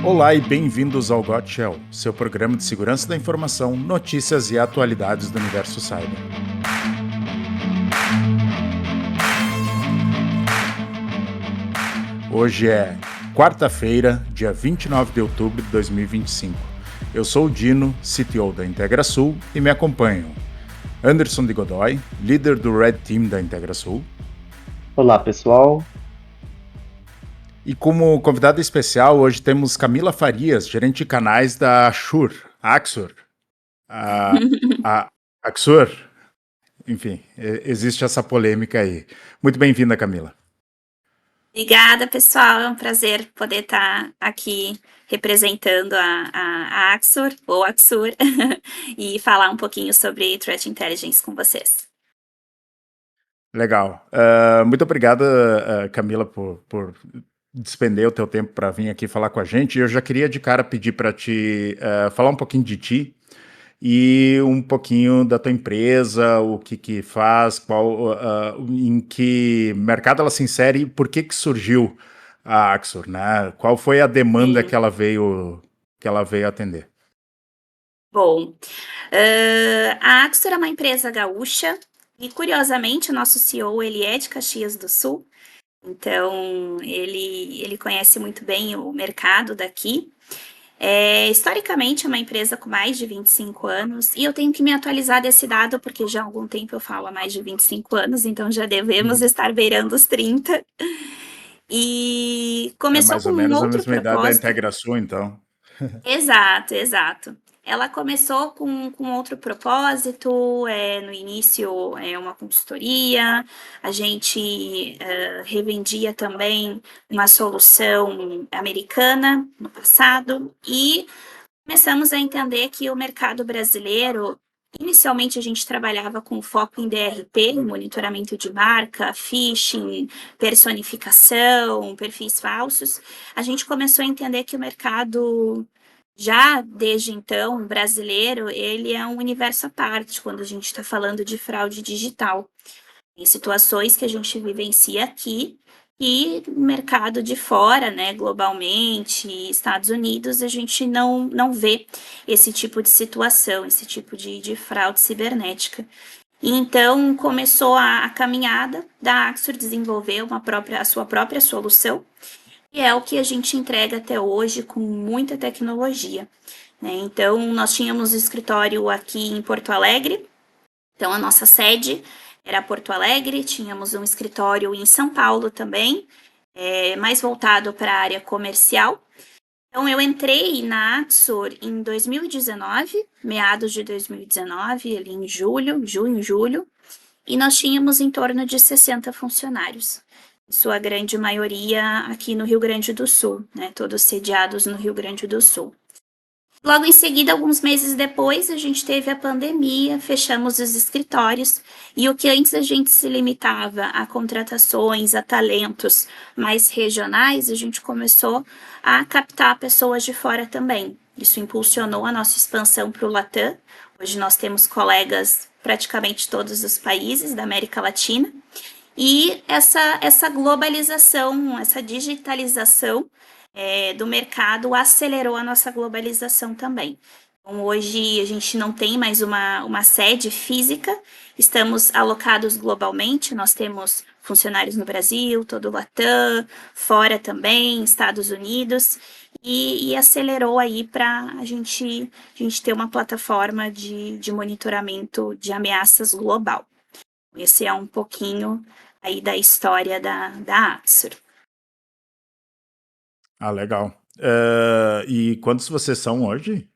Olá e bem-vindos ao Got Shell, seu programa de segurança da informação, notícias e atualidades do universo cyber. Hoje é quarta-feira, dia 29 de outubro de 2025. Eu sou o Dino, CTO da IntegraSul, e me acompanham Anderson de Godoy, líder do Red Team da IntegraSul. Olá, pessoal. E como convidada especial, hoje temos Camila Farias, gerente de canais da Axur. Axur. Enfim, existe essa polêmica aí. Muito bem-vinda, Camila. Obrigada, pessoal. É um prazer poder estar aqui representando a Axur, ou Axur, e falar um pouquinho sobre Threat Intelligence com vocês. Legal. Muito obrigada, Camila, por despender o teu tempo para vir aqui falar com a gente. Eu já queria de cara pedir para te falar um pouquinho de ti e um pouquinho da tua empresa, o que faz, em que mercado ela se insere e por que surgiu a Axur, né? Qual foi a demanda que ela veio atender? Bom, a Axur é uma empresa gaúcha e, curiosamente, o nosso CEO ele é de Caxias do Sul, então ele conhece muito bem o mercado daqui. Historicamente, é uma empresa com mais de 25 anos, e eu tenho que me atualizar desse dado, porque já há algum tempo eu falo há mais de 25 anos, então já devemos estar beirando os 30. E começou mais com ou um menos a outro mesma idade da propósito. IntegraSul, então. Exato. Ela começou com outro propósito, no início é uma consultoria, a gente revendia também uma solução americana no passado e começamos a entender que o mercado brasileiro, inicialmente a gente trabalhava com foco em DRP, monitoramento de marca, phishing, personificação, perfis falsos. A gente começou a entender que o mercado, já desde então, brasileiro, ele é um universo à parte quando a gente está falando de fraude digital. Em situações que a gente vivencia aqui e no mercado de fora, né, globalmente, Estados Unidos, a gente não vê esse tipo de situação, esse tipo de fraude cibernética. E então começou a caminhada da Axur desenvolver a sua própria solução, e é o que a gente entrega até hoje com muita tecnologia, né? Então, nós tínhamos escritório aqui em Porto Alegre, então a nossa sede era Porto Alegre, tínhamos um escritório em São Paulo também, mais voltado para a área comercial. Então, eu entrei na Axur em 2019, meados de 2019, ali em junho, e nós tínhamos em torno de 60 funcionários, em sua grande maioria aqui no Rio Grande do Sul, né, todos sediados no Rio Grande do Sul. Logo em seguida, alguns meses depois, a gente teve a pandemia, fechamos os escritórios, e o que antes a gente se limitava a contratações, a talentos mais regionais, a gente começou a captar pessoas de fora também. Isso impulsionou a nossa expansão para o Latam. Hoje nós temos colegas praticamente todos os países da América Latina. E essa globalização, essa digitalização do mercado acelerou a nossa globalização também. Então, hoje a gente não tem mais uma sede física, estamos alocados globalmente, nós temos funcionários no Brasil, todo o Latam, fora também, Estados Unidos, e acelerou aí para a gente ter uma plataforma de monitoramento de ameaças global. Esse é um pouquinho aí da história da Axur. Legal. E quantos vocês são hoje?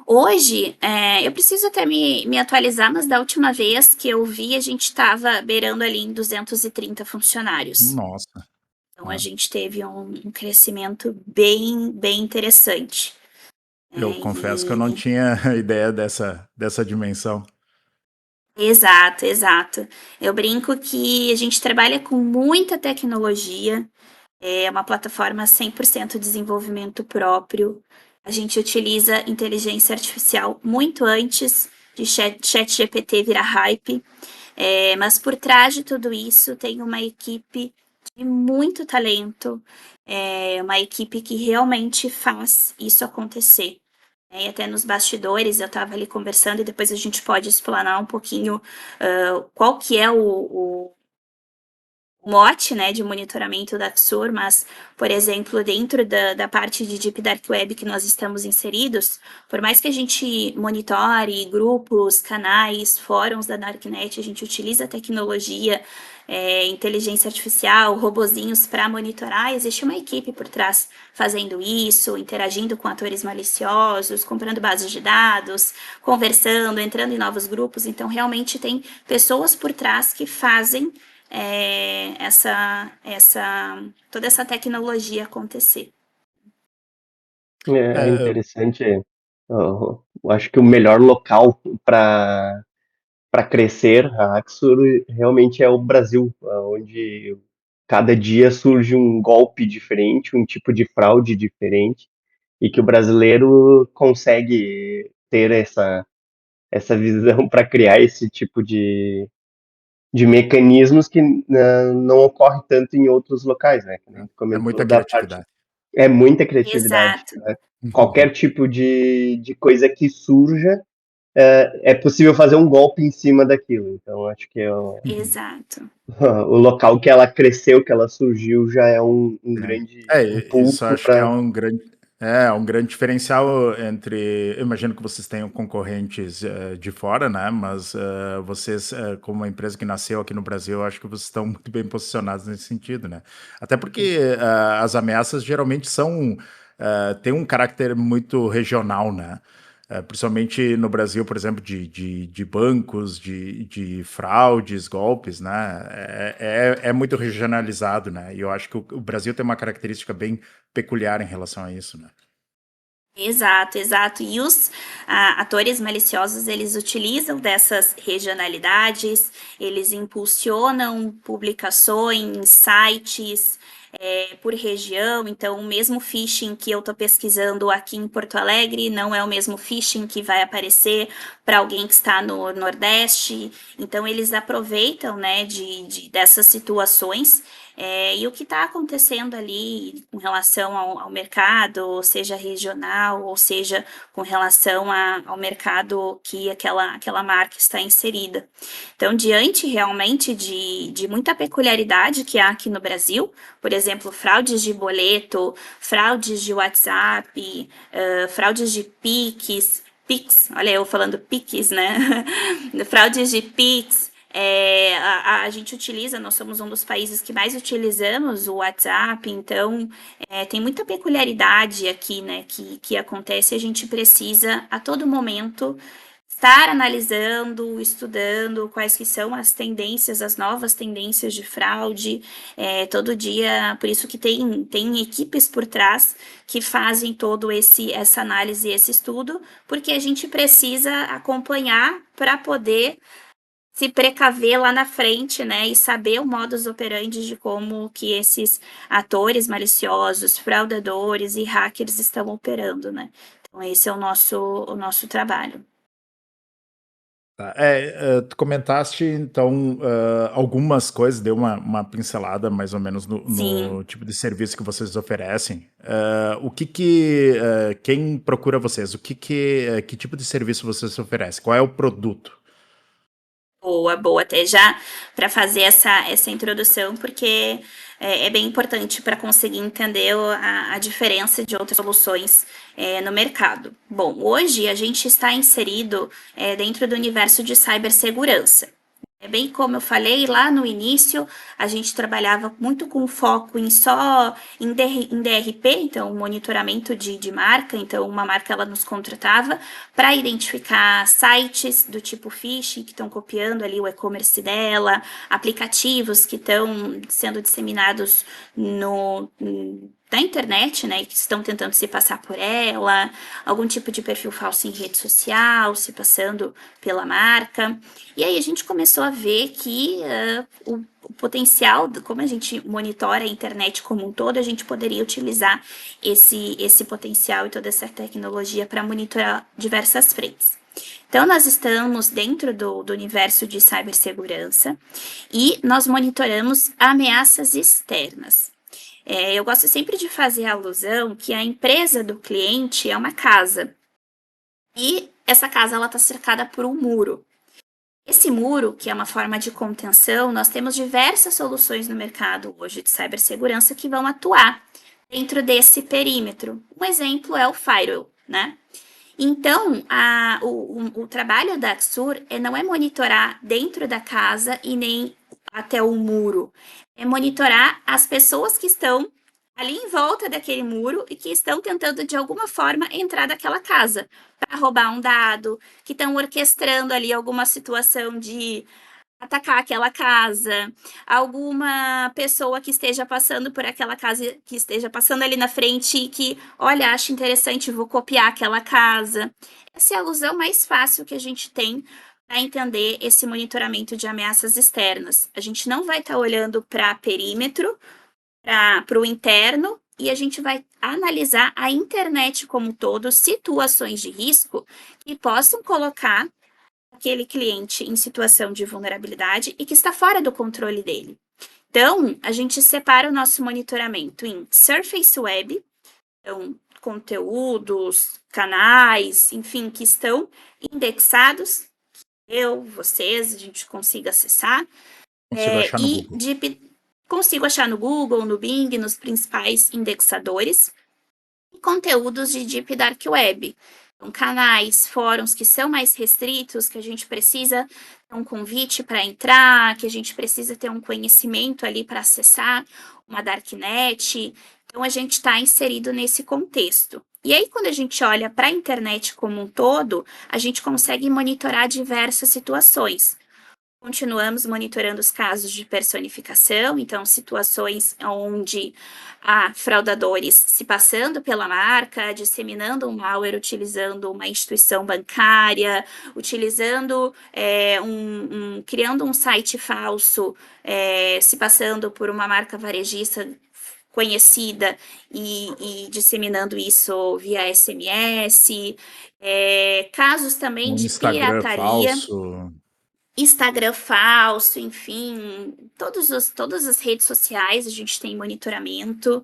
Hoje, eu preciso até me atualizar, mas da última vez que eu vi, a gente estava beirando ali em 230 funcionários. Nossa. Então, a gente teve um crescimento bem interessante. Eu confesso que eu não tinha ideia dessa dimensão. Exato. Eu brinco que a gente trabalha com muita tecnologia, é uma plataforma 100% desenvolvimento próprio. A gente utiliza inteligência artificial muito antes de ChatGPT virar hype, mas por trás de tudo isso tem uma equipe de muito talento, uma equipe que realmente faz isso acontecer. E até nos bastidores eu estava ali conversando e depois a gente pode explanar um pouquinho qual que é o mote, né, de monitoramento da Axur, mas, por exemplo, dentro da parte de Deep Dark Web que nós estamos inseridos, por mais que a gente monitore grupos, canais, fóruns da Darknet, a gente utiliza tecnologia, inteligência artificial, robozinhos para monitorar, existe uma equipe por trás fazendo isso, interagindo com atores maliciosos, comprando bases de dados, conversando, entrando em novos grupos, então realmente tem pessoas por trás que fazem toda essa tecnologia acontecer. É É, interessante. Eu acho que o melhor local para crescer a Axur realmente é o Brasil, onde cada dia surge um golpe diferente, um tipo de fraude diferente, e que o brasileiro consegue ter essa visão para criar esse tipo de mecanismos que não ocorre tanto em outros locais, né? Que nem tu é comentou muita da parte. criatividade. É muita criatividade, Exato, né? Qualquer tipo de coisa que surja, é possível fazer um golpe em cima daquilo. Então, acho que exato. o local que ela cresceu, que ela surgiu, já é um grande Isso impulso acho que para. um grande diferencial entre. Eu imagino que vocês tenham concorrentes de fora, né? Mas vocês, como uma empresa que nasceu aqui no Brasil, eu acho que vocês estão muito bem posicionados nesse sentido, né? Até porque as ameaças geralmente têm um caráter muito regional, né? Principalmente no Brasil, por exemplo, de bancos, de fraudes, golpes, né? É muito regionalizado, né? E eu acho que o Brasil tem uma característica bem peculiar em relação a isso, né? Exato, exato. E os atores maliciosos, eles utilizam dessas regionalidades, eles impulsionam publicações, sites, por região. Então, o mesmo phishing que eu estou pesquisando aqui em Porto Alegre não é o mesmo phishing que vai aparecer para alguém que está no Nordeste. Então, eles aproveitam, né, dessas situações. E o que está acontecendo ali com relação ao mercado, seja regional, ou seja, com relação ao mercado que aquela marca está inserida. Então, diante realmente de muita peculiaridade que há aqui no Brasil, por exemplo, fraudes de boleto, fraudes de WhatsApp, fraudes de Pix, olha eu falando Pix, né? Fraudes de Pix, a gente utiliza, nós somos um dos países que mais utilizamos o WhatsApp, então tem muita peculiaridade aqui, né, que acontece, a gente precisa a todo momento estar analisando, estudando quais que são as tendências, as novas tendências de fraude, todo dia, por isso que tem equipes por trás que fazem todo essa análise, esse estudo, porque a gente precisa acompanhar para poder se precaver lá na frente, né, e saber o modus operandi de como que esses atores maliciosos, fraudadores e hackers estão operando, né. Então esse é o nosso trabalho. Tá. Tu comentaste, então, algumas coisas, deu uma pincelada mais ou menos Sim. no tipo de serviço que vocês oferecem. Quem procura vocês? Que tipo de serviço vocês oferecem? Qual é o produto? Boa, boa, até já para fazer essa introdução, porque é bem importante para conseguir entender a diferença de outras soluções no mercado. Bom, hoje a gente está inserido dentro do universo de cibersegurança. É bem como eu falei lá no início, a gente trabalhava muito com foco em DRP, então monitoramento de marca. Então, uma marca ela nos contratava para identificar sites do tipo phishing que estão copiando ali o e-commerce dela, aplicativos que estão sendo disseminados na internet, né, que estão tentando se passar por ela, algum tipo de perfil falso em rede social, se passando pela marca. E aí a gente começou a ver que o potencial, como a gente monitora a internet como um todo, a gente poderia utilizar esse potencial e toda essa tecnologia para monitorar diversas frentes. Então, nós estamos dentro do universo de cibersegurança e nós monitoramos ameaças externas. Eu gosto sempre de fazer a alusão que a empresa do cliente é uma casa e essa casa ela está cercada por um muro. Esse muro, que é uma forma de contenção, nós temos diversas soluções no mercado hoje de cibersegurança que vão atuar dentro desse perímetro. Um exemplo é o firewall, né? Então, o trabalho da Axur não é monitorar dentro da casa e nem até o muro, é monitorar as pessoas que estão ali em volta daquele muro e que estão tentando de alguma forma entrar daquela casa para roubar um dado, que estão orquestrando ali alguma situação de atacar aquela casa, alguma pessoa que esteja passando por aquela casa, que esteja passando ali na frente e que, olha, acho interessante, vou copiar aquela casa. Essa é a alusão mais fácil que a gente tem para entender esse monitoramento de ameaças externas. A gente não vai estar olhando para perímetro, para o interno, e a gente vai analisar a internet como um todo, situações de risco que possam colocar aquele cliente em situação de vulnerabilidade e que está fora do controle dele. Então, a gente separa o nosso monitoramento em Surface Web, então, conteúdos, canais, enfim, que estão indexados, vocês, a gente consiga acessar, Consigo achar no e Google. consigo achar no Google, no Bing, nos principais indexadores, e conteúdos de Deep Dark Web. Então, canais, fóruns que são mais restritos, que a gente precisa ter um convite para entrar, que a gente precisa ter um conhecimento ali para acessar uma darknet. Então, a gente está inserido nesse contexto. E aí, quando a gente olha para a internet como um todo, a gente consegue monitorar diversas situações. Continuamos monitorando os casos de personificação, então situações onde há fraudadores se passando pela marca, disseminando um malware utilizando uma instituição bancária, utilizando criando um site falso, se passando por uma marca varejista conhecida e disseminando isso via SMS, casos também Um de Instagram pirataria. falso. Instagram falso, enfim, todas as redes sociais a gente tem monitoramento.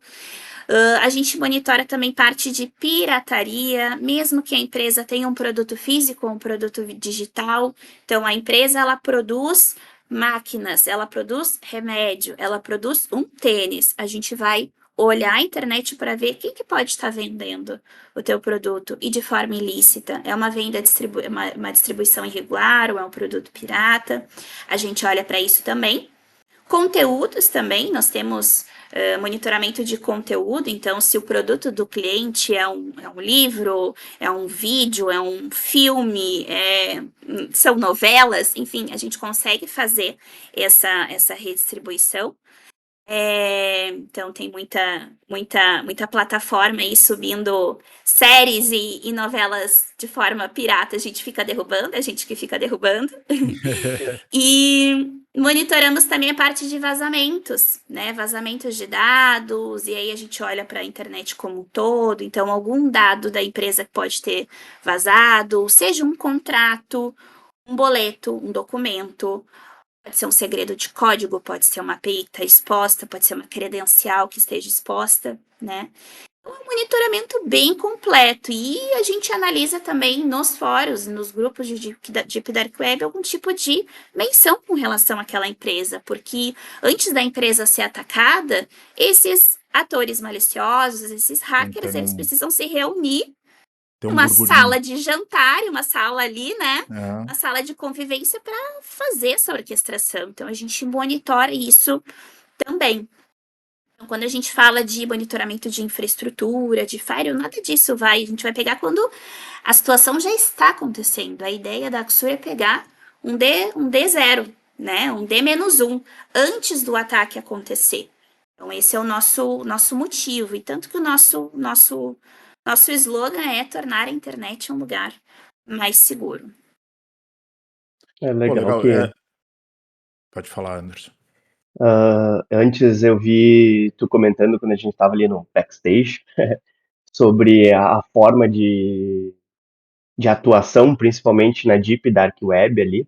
A gente monitora também parte de pirataria, mesmo que a empresa tenha um produto físico ou um produto digital. Então, a empresa ela produz máquinas, ela produz remédio, ela produz um tênis. A gente vai olhar a internet para ver quem que pode estar vendendo o teu produto e de forma ilícita. É uma venda, uma distribuição irregular ou é um produto pirata. A gente olha para isso também. Conteúdos também, nós temos monitoramento de conteúdo, então, se o produto do cliente é um livro, é um vídeo, é um filme, são novelas, enfim, a gente consegue fazer essa redistribuição. Então tem muita plataforma aí subindo séries e novelas de forma pirata, a gente fica derrubando, a gente que fica derrubando. E monitoramos também a parte de vazamentos, né? Vazamentos de dados, e aí a gente olha para a internet como um todo, então algum dado da empresa que pode ter vazado, seja um contrato, um boleto, um documento. Pode ser um segredo de código, pode ser uma API que está exposta, pode ser uma credencial que esteja exposta, né? Então, é um monitoramento bem completo. E a gente analisa também nos fóruns, nos grupos de Deep Dark Web, algum tipo de menção com relação àquela empresa, porque antes da empresa ser atacada, esses atores maliciosos, esses hackers, eles precisam se reunir Tem um uma burburinho. sala de jantar, uma sala ali, né? É. Uma sala de convivência para fazer essa orquestração. Então, a gente monitora isso também. Então, quando a gente fala de monitoramento de infraestrutura, de firewall, nada disso vai. A gente vai pegar quando a situação já está acontecendo. A ideia da Axur é pegar um D0, né? Um D-1, antes do ataque acontecer. Então, esse é o nosso motivo. E tanto que o nosso slogan é tornar a internet um lugar mais seguro. É Pô, legal legal. que Pode falar, Anderson. antes eu vi tu comentando quando a gente estava ali no backstage sobre a forma de atuação, principalmente na Deep Dark Web ali,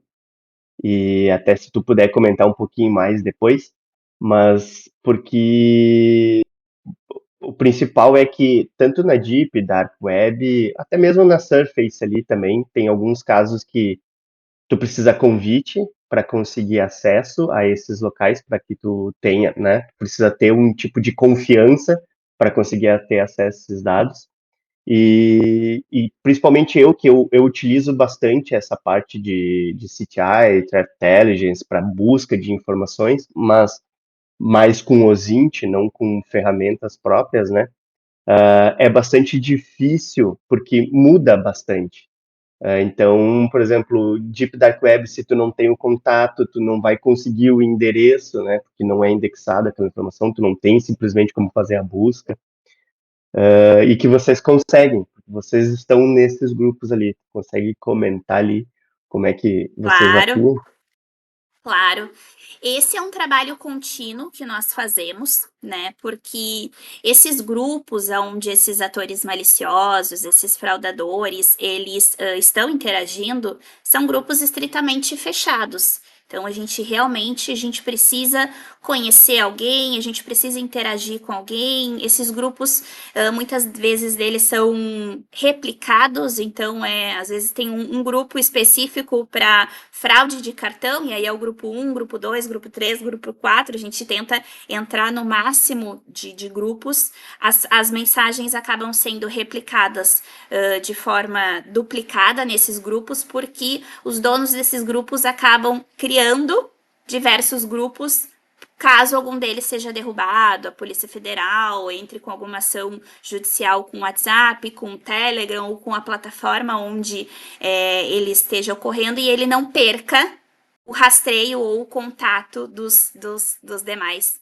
e até se tu puder comentar um pouquinho mais depois, mas porque o principal é que tanto na Deep Dark Web, até mesmo na Surface ali também, tem alguns casos que tu precisa convite para conseguir acesso a esses locais para que tu tenha, né? Precisa ter um tipo de confiança para conseguir ter acesso a esses dados. E principalmente eu utilizo bastante essa parte de CTI, Threat Intelligence, para busca de informações, mas mais com OSINT, não com ferramentas próprias, né? É bastante difícil, porque muda bastante. Então, por exemplo, Deep Dark Web, se tu não tem o contato, tu não vai conseguir o endereço, né? Porque não é indexada aquela informação, tu não tem simplesmente como fazer a busca. E que vocês conseguem, vocês estão nesses grupos ali, consegue comentar ali como é que vocês Claro. atuam? Claro. Esse é um trabalho contínuo que nós fazemos, né? Porque esses grupos onde esses atores maliciosos, esses fraudadores, eles estão interagindo, são grupos estritamente fechados. Então a gente precisa conhecer alguém, a gente precisa interagir com alguém. Esses grupos, muitas vezes deles são replicados, então às vezes tem um grupo específico para fraude de cartão, e aí é o grupo 1, grupo 2, grupo 3, grupo 4, a gente tenta entrar no máximo de grupos, as mensagens acabam sendo replicadas de forma duplicada nesses grupos, porque os donos desses grupos acabam criando diversos grupos. Caso algum deles seja derrubado, a Polícia Federal entre com alguma ação judicial com o WhatsApp, com o Telegram ou com a plataforma onde ele esteja ocorrendo e ele não perca o rastreio ou o contato dos demais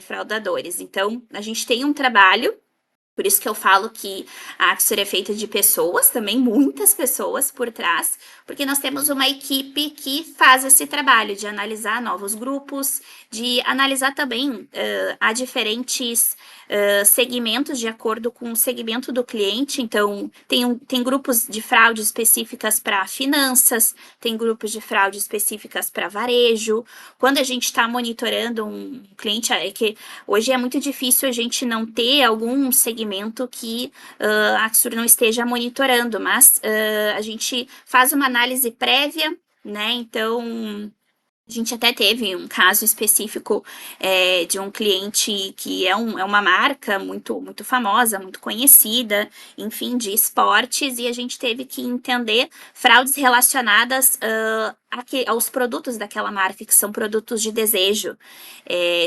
fraudadores. Então, a gente tem um trabalho. Por isso que eu falo que a Axor é feita de pessoas, também muitas pessoas por trás, porque nós temos uma equipe que faz esse trabalho de analisar novos grupos, de analisar também há diferentes segmentos de acordo com o segmento do cliente. Então, tem grupos de fraude específicas para finanças, tem grupos de fraude específicas para varejo. Quando a gente está monitorando um cliente, é que hoje é muito difícil a gente não ter algum segmento que a Axur não esteja monitorando, mas a gente faz uma análise prévia, né? Então, a gente até teve um caso específico de um cliente que é uma marca muito famosa, muito conhecida, enfim, de esportes, e a gente teve que entender fraudes relacionadas aos produtos daquela marca, que são produtos de desejo,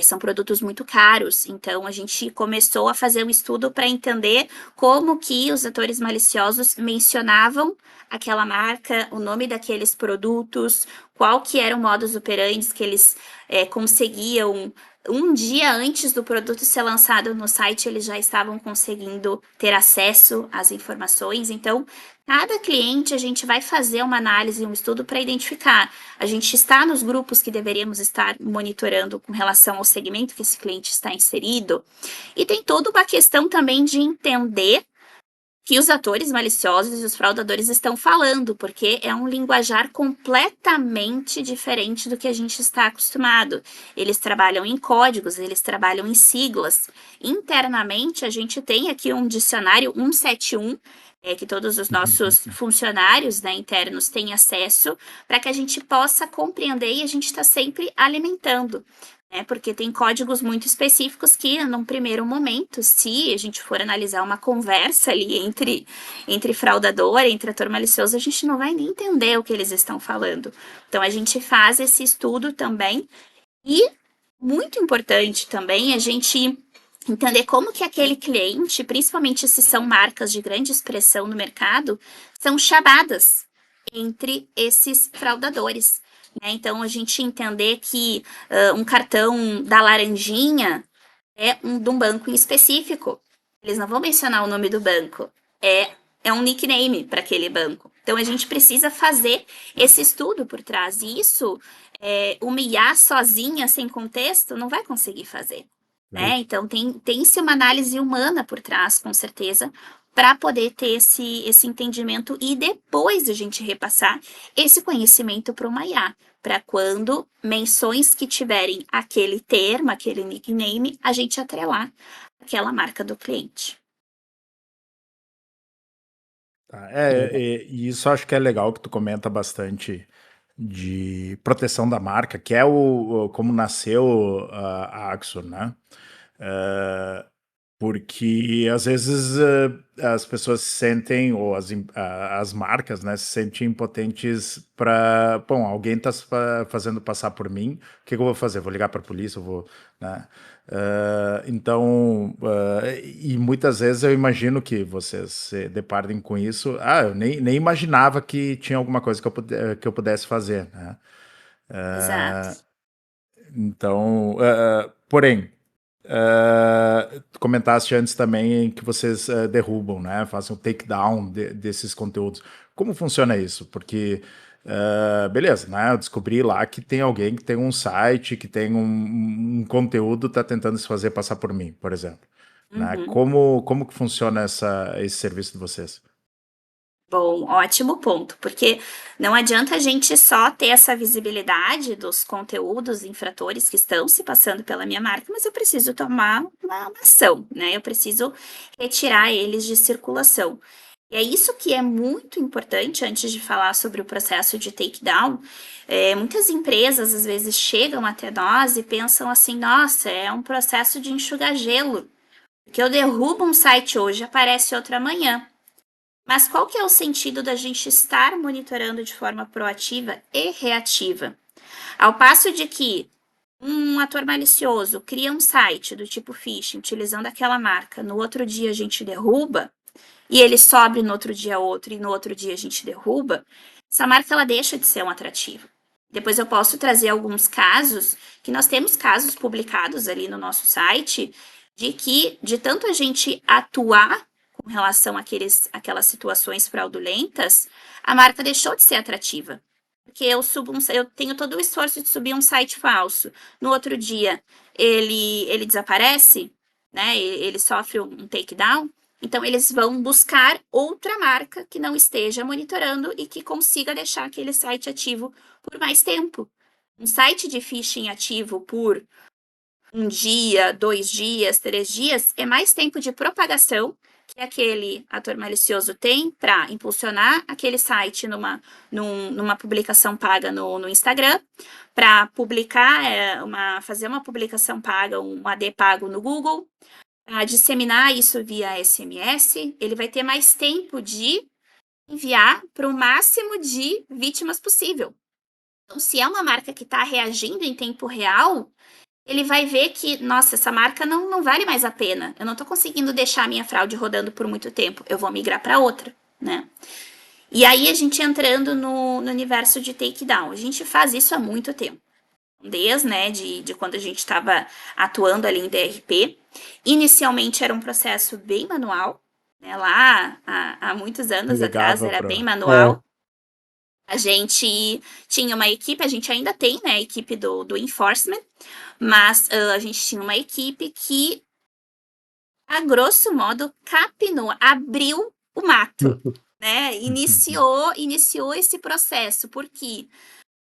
são produtos muito caros. Então, a gente começou a fazer um estudo para entender como que os atores maliciosos mencionavam aquela marca, o nome daqueles produtos, qual que era o modus operandi que eles conseguiam. Um dia antes do produto ser lançado no site, eles já estavam conseguindo ter acesso às informações. Então, cada cliente a gente vai fazer uma análise, um estudo para identificar. A gente está nos grupos que deveríamos estar monitorando com relação ao segmento que esse cliente está inserido. E tem toda uma questão também de entender que os atores maliciosos e os fraudadores estão falando, porque é um linguajar completamente diferente do que a gente está acostumado. Eles trabalham em códigos, eles trabalham em siglas. Internamente, a gente tem aqui um dicionário 171, que todos os nossos funcionários, né, internos têm acesso, para que a gente possa compreender, e a gente está sempre alimentando. Porque tem códigos muito específicos que, num primeiro momento, se a gente for analisar uma conversa ali entre fraudador, entre ator malicioso, a gente não vai nem entender o que eles estão falando. Então, a gente faz esse estudo também. E, muito importante também, a gente entender como que aquele cliente, principalmente se são marcas de grande expressão no mercado, são chamadas entre esses fraudadores. Então, a gente entender que um cartão da Laranjinha é de um banco em específico. Eles não vão mencionar o nome do banco. É um nickname para aquele banco. Então, a gente precisa fazer esse estudo por trás. E isso, uma IA sozinha, sem contexto, não vai conseguir fazer. Então, tem-se uma análise humana por trás, com certeza, para poder ter esse entendimento e depois a gente repassar esse conhecimento para uma IA, para quando menções que tiverem aquele termo, aquele nickname, a gente atrelar aquela marca do cliente. Tá, Legal. e isso eu acho que é legal que tu comenta bastante de proteção da marca, que é como nasceu a Axor, né? Eh, Porque às vezes as pessoas se sentem, ou as marcas, né, se sentem impotentes para, bom, alguém está fazendo passar por mim, o que que eu vou fazer? Vou ligar para a polícia, eu vou, né? Então, e muitas vezes eu imagino que vocês se deparem com isso. Ah, eu nem imaginava que tinha alguma coisa que eu pudesse fazer, né? Exato. Então, porém, tu comentaste antes também que vocês derrubam, né? Fazem o takedown desses conteúdos. Como funciona isso? Porque, beleza, né? Eu descobri lá que tem alguém que tem um site, que tem um conteúdo, tá tentando se fazer passar por mim, por exemplo. Né? Uhum. Como que funciona esse serviço de vocês? Bom, ótimo ponto, porque não adianta a gente só ter essa visibilidade dos conteúdos infratores que estão se passando pela minha marca, mas eu preciso tomar uma ação, né? Eu preciso retirar eles de circulação. E é isso que é muito importante antes de falar sobre o processo de takedown. Muitas empresas às vezes chegam até nós e pensam assim: nossa, é um processo de enxugar gelo, que eu derrubo um site hoje, aparece outro amanhã. Mas qual que é o sentido da gente estar monitorando de forma proativa e reativa? Ao passo de que um ator malicioso cria um site do tipo phishing utilizando aquela marca, no outro dia a gente derruba, e ele sobe no outro dia outro, e no outro dia a gente derruba, essa marca ela deixa de ser um atrativo. Depois eu posso trazer alguns casos, que nós temos casos publicados ali no nosso site, de que, de tanto a gente atuar com relação àquelas situações fraudulentas, a marca deixou de ser atrativa. Porque eu tenho todo o esforço de subir um site falso. No outro dia, ele desaparece, né? Ele sofre um takedown. Então, eles vão buscar outra marca que não esteja monitorando e que consiga deixar aquele site ativo por mais tempo. Um site de phishing ativo por um dia, 2 dias, 3 dias é mais tempo de propagação que aquele ator malicioso tem para impulsionar aquele site numa publicação paga no Instagram, para publicar, fazer uma publicação paga, um AD pago no Google, a disseminar isso via SMS, ele vai ter mais tempo de enviar para o máximo de vítimas possível. Então, se é uma marca que está reagindo em tempo real, ele vai ver que, nossa, essa marca não vale mais a pena. Eu não estou conseguindo deixar a minha fraude rodando por muito tempo. Eu vou migrar para outra, né? E aí a gente entrando no universo de takedown. A gente faz isso há muito tempo. Desde, né, de quando a gente estava atuando ali em DRP. Inicialmente era um processo bem manual, né, lá há muitos anos atrás Ligava era bem para. É, manual. A gente tinha uma equipe, a gente ainda tem, né, a equipe do enforcement, mas a gente tinha uma equipe que, a grosso modo, capinou, abriu o mato, né, iniciou esse processo, porque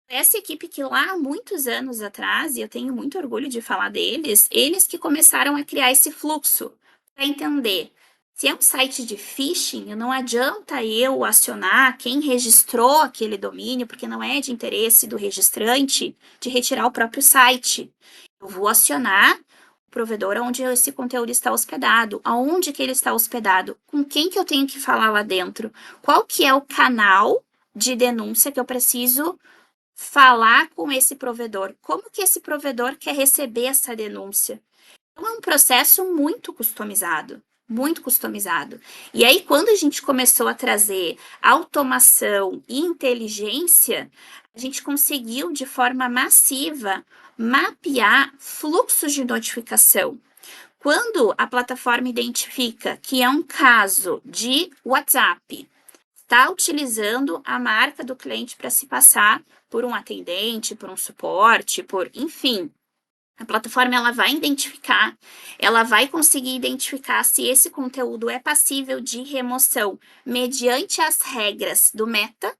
essa equipe que lá há muitos anos atrás, e eu tenho muito orgulho de falar deles, eles que começaram a criar esse fluxo para entender. Se é um site de phishing, não adianta eu acionar quem registrou aquele domínio, porque não é de interesse do registrante de retirar o próprio site. Eu vou acionar o provedor onde esse conteúdo está hospedado, aonde que ele está hospedado, com quem que eu tenho que falar lá dentro, qual que é o canal de denúncia que eu preciso falar com esse provedor. Como que esse provedor quer receber essa denúncia? Então, é um processo muito customizado. Muito customizado. E aí, quando a gente começou a trazer automação e inteligência, a gente conseguiu, de forma massiva, mapear fluxos de notificação. Quando a plataforma identifica que é um caso de WhatsApp, está utilizando a marca do cliente para se passar por um atendente, por um suporte, enfim, A plataforma ela vai identificar, ela vai conseguir identificar se esse conteúdo é passível de remoção mediante as regras do Meta.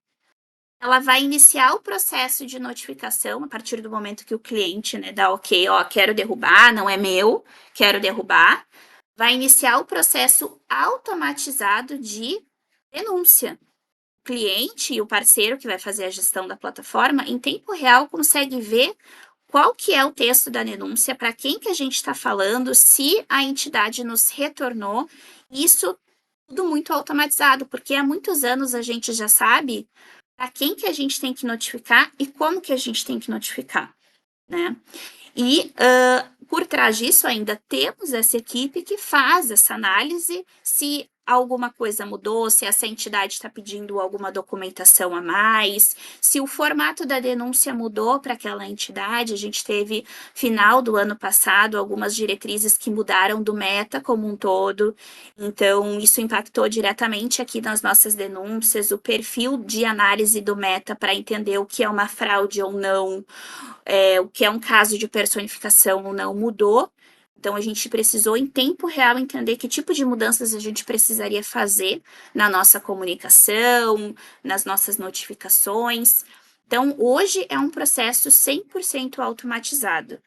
Ela vai iniciar o processo de notificação a partir do momento que o cliente, né, dá ok, ó, quero derrubar, não é meu, quero derrubar. Vai iniciar o processo automatizado de denúncia. O cliente e o parceiro que vai fazer a gestão da plataforma, em tempo real, consegue ver qual que é o texto da denúncia, para quem que a gente está falando, se a entidade nos retornou. Isso tudo muito automatizado, porque há muitos anos a gente já sabe para quem que a gente tem que notificar e como que a gente tem que notificar, né? E por trás disso ainda temos essa equipe que faz essa análise, se alguma coisa mudou, se essa entidade está pedindo alguma documentação a mais, se o formato da denúncia mudou para aquela entidade. A gente teve, final do ano passado, algumas diretrizes que mudaram do Meta como um todo, então isso impactou diretamente aqui nas nossas denúncias, o perfil de análise do Meta para entender o que é uma fraude ou não, o que é um caso de personificação ou não mudou. Então, a gente precisou, em tempo real, entender que tipo de mudanças a gente precisaria fazer na nossa comunicação, nas nossas notificações. Então, hoje é um processo 100% automatizado.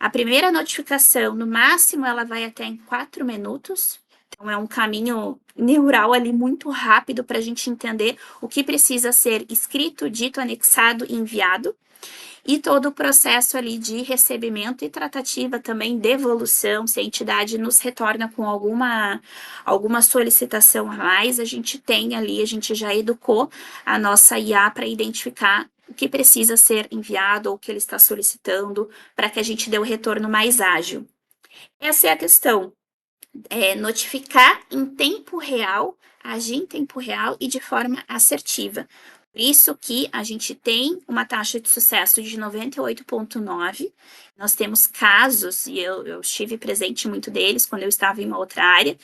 A primeira notificação, no máximo, ela vai até em 4 minutos. Então, é um caminho neural ali muito rápido para a gente entender o que precisa ser escrito, dito, anexado e enviado. E todo o processo ali de recebimento e tratativa também, devolução, se a entidade nos retorna com alguma solicitação a mais, a gente tem ali, a gente já educou a nossa IA para identificar o que precisa ser enviado ou o que ele está solicitando, para que a gente dê o retorno mais ágil. Essa é a questão, notificar em tempo real, agir em tempo real e de forma assertiva. Por isso que a gente tem uma taxa de sucesso de 98,9%. Nós temos casos, e eu estive presente em muito deles quando eu estava em uma outra área,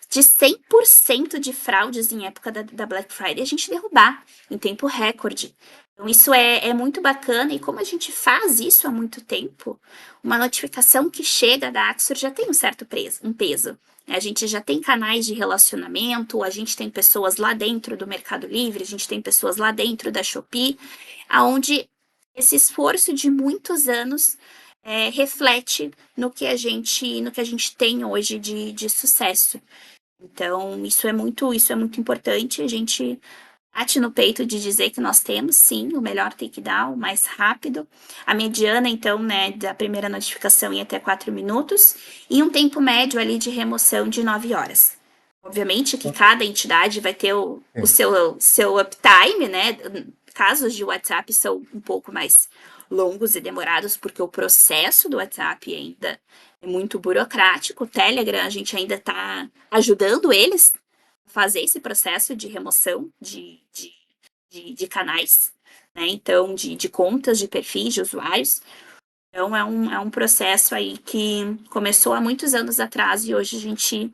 de 100% de fraudes em época da Black Friday a gente derrubar em tempo recorde. Então, isso é muito bacana, e como a gente faz isso há muito tempo, uma notificação que chega da Axor já tem um certo peso. A gente já tem canais de relacionamento, a gente tem pessoas lá dentro do Mercado Livre, a gente tem pessoas lá dentro da Shopee, aonde esse esforço de muitos anos reflete no que a gente tem hoje de sucesso. Então, isso é muito importante. A gente bate no peito de dizer que nós temos, sim, o melhor takedown, o mais rápido. A mediana, então, né, da primeira notificação ia até 4 minutos, e um tempo médio ali de remoção de 9 horas. Obviamente que cada entidade vai ter o seu uptime, né? Casos de WhatsApp são um pouco mais longos e demorados, porque o processo do WhatsApp ainda é muito burocrático. O Telegram, a gente ainda está ajudando eles a fazer esse processo de remoção de canais, né? Então, de contas, de perfis, de usuários. Então, é um processo aí que começou há muitos anos atrás, e hoje a gente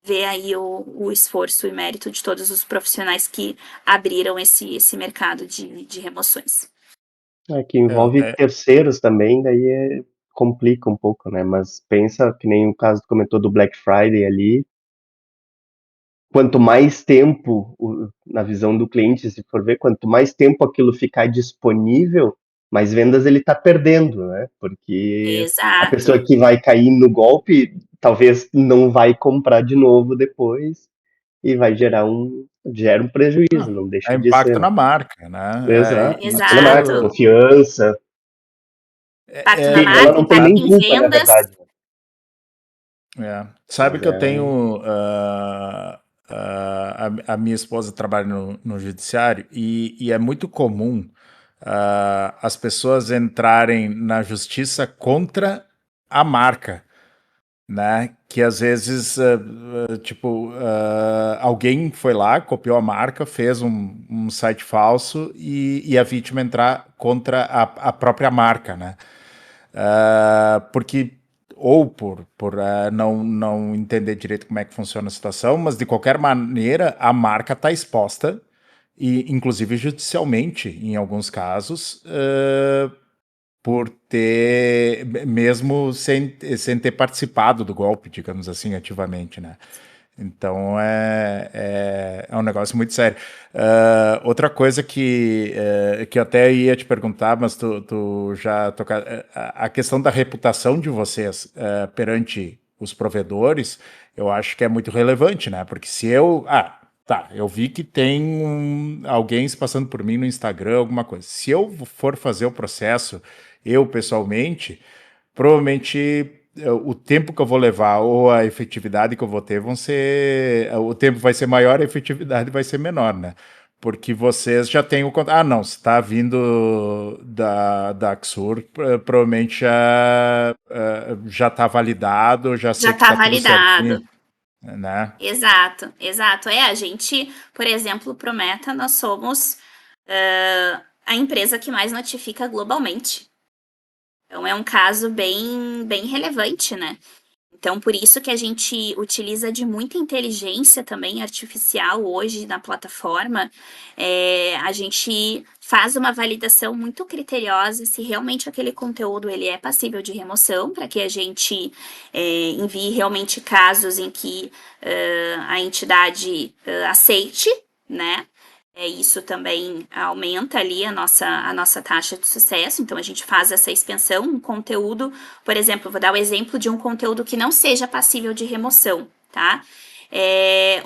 vê aí o esforço e mérito de todos os profissionais que abriram esse mercado de remoções. Que envolve terceiros também, daí complica um pouco, né? Mas pensa que nem o caso que comentou do Black Friday ali, quanto mais tempo, na visão do cliente, se for ver, quanto mais tempo aquilo ficar disponível, mais vendas ele está perdendo, né? Porque a Exato. pessoa que vai cair no golpe, talvez não vai comprar de novo depois, e vai gera um prejuízo, não deixa É de ser. impacto na marca, né? Exato. Exato. Na marca, confiança. Impacto na Ela marca, não tem impacto nem em culpa, na vendas. verdade. Sabe Mas que eu tenho. A minha esposa trabalha no judiciário, e é muito comum as pessoas entrarem na justiça contra a marca, né? Que às vezes, alguém foi lá, copiou a marca, fez um site falso, e a vítima entrar contra a própria marca, né? Porque ou por não entender direito como é que funciona a situação, mas de qualquer maneira a marca está exposta, e inclusive judicialmente em alguns casos, por ter, mesmo sem ter participado do golpe, digamos assim, ativamente, né? Então é um negócio muito sério. Outra coisa que eu até ia te perguntar, mas tu já tocaste, a questão da reputação de vocês perante os provedores, eu acho que é muito relevante, né? Porque se eu. Tá, eu vi que tem alguém se passando por mim no Instagram, alguma coisa. Se eu for fazer o processo, eu pessoalmente, provavelmente o tempo que eu vou levar ou a efetividade que eu vou ter vão ser. O tempo vai ser maior, a efetividade vai ser menor, né? Porque vocês já têm o contato. Ah, não, se está vindo da Axur, provavelmente já está validado, já Já sei que está está tudo certinho, validado. né? Exato, exato. A gente, por exemplo, Prometa, nós somos a empresa que mais notifica globalmente. Então é um caso bem relevante, né? Então, por isso que a gente utiliza de muita inteligência também artificial hoje na plataforma. A gente faz uma validação muito criteriosa se realmente aquele conteúdo ele é passível de remoção, para que a gente envie realmente casos em que a entidade aceite, né? Isso também aumenta ali a nossa taxa de sucesso. Então, a gente faz essa expansão, um conteúdo, por exemplo, vou dar o exemplo de um conteúdo que não seja passível de remoção, tá?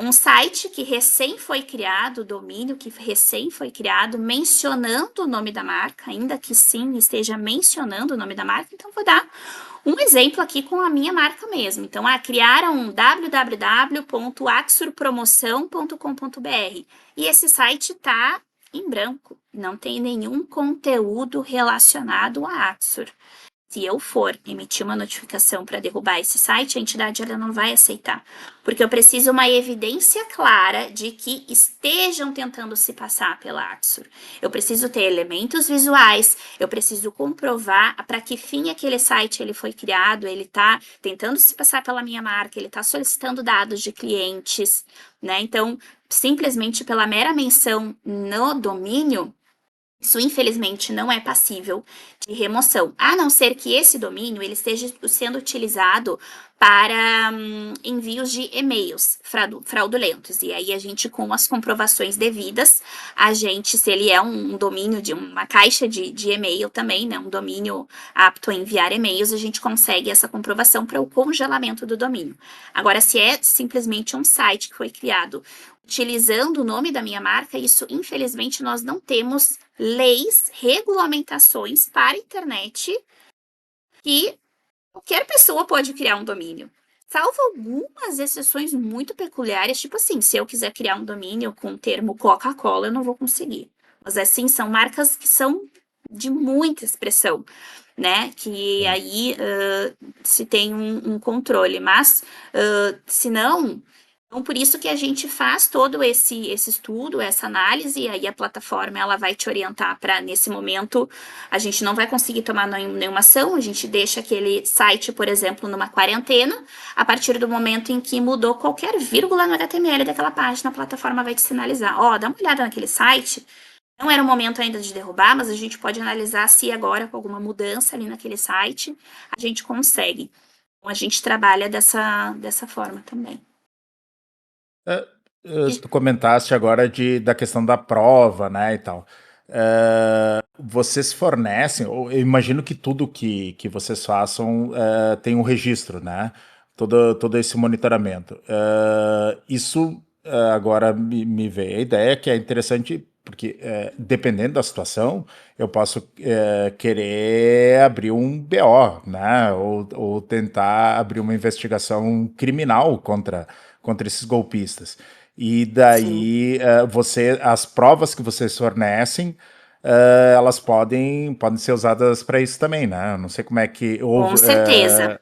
Um site que recém foi criado, domínio que recém foi criado, mencionando o nome da marca, ainda que sim esteja mencionando o nome da marca, então vou dar um exemplo aqui com a minha marca mesmo. Então, criaram www.axurpromoção.com.br e esse site está em branco, não tem nenhum conteúdo relacionado a Axur. Se eu for emitir uma notificação para derrubar esse site, a entidade ela não vai aceitar, porque eu preciso uma evidência clara de que estejam tentando se passar pela Axur. Eu preciso ter elementos visuais, eu preciso comprovar para que fim aquele site ele foi criado, ele está tentando se passar pela minha marca, ele está solicitando dados de clientes, né? Então, simplesmente pela mera menção no domínio, isso, infelizmente, não é passível de remoção, a não ser que esse domínio ele esteja sendo utilizado para envios de e-mails fraudulentos. E aí a gente, com as comprovações devidas, a gente, se ele é um domínio de uma caixa de e-mail também, né, um domínio apto a enviar e-mails, a gente consegue essa comprovação para o congelamento do domínio. Agora, se é simplesmente um site que foi criado utilizando o nome da minha marca, isso, infelizmente, nós não temos leis, regulamentações para a internet que qualquer pessoa pode criar um domínio. Salvo algumas exceções muito peculiares, tipo assim, se eu quiser criar um domínio com o termo Coca-Cola, eu não vou conseguir. Mas assim, são marcas que são de muita expressão, né? Que aí se tem um controle. Mas, se não, então, por isso que a gente faz todo esse estudo, essa análise, e aí a plataforma ela vai te orientar para, nesse momento, a gente não vai conseguir tomar nenhuma ação, a gente deixa aquele site, por exemplo, numa quarentena, a partir do momento em que mudou qualquer vírgula no HTML daquela página, a plataforma vai te sinalizar, dá uma olhada naquele site, não era o momento ainda de derrubar, mas a gente pode analisar se agora, com alguma mudança ali naquele site, a gente consegue. Então, a gente trabalha dessa forma também. Tu comentaste agora da questão da prova, né, e tal. Vocês fornecem, eu imagino que tudo que vocês façam tem um registro, né? Todo esse monitoramento. Isso agora me veio a ideia que é interessante, porque dependendo da situação, eu posso querer abrir um BO, né? Ou tentar abrir uma investigação criminal contra esses golpistas. E Sim. daí as provas que vocês fornecem, elas podem ser usadas para isso também, né? Eu não sei como é que Com certeza.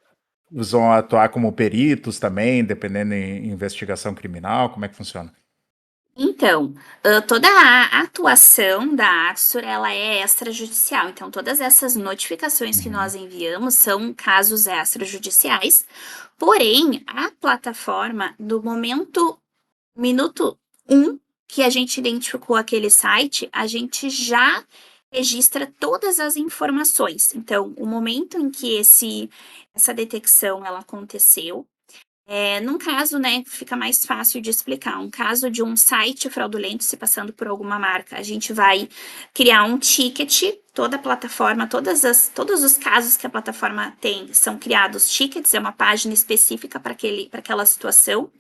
vão atuar como peritos também, dependendo em investigação criminal, como é que funciona? Então, toda a atuação da Axur, ela é extrajudicial. Então, todas essas notificações que Uhum. nós enviamos são casos extrajudiciais. Porém, a plataforma, do minuto 1 que a gente identificou aquele site, a gente já registra todas as informações. Então, o momento em que essa detecção ela aconteceu, num caso, né, fica mais fácil de explicar. Um caso de um site fraudulento se passando por alguma marca, a gente vai criar um ticket, toda a plataforma, todos os casos que a plataforma tem são criados tickets, é uma página específica para aquela situação.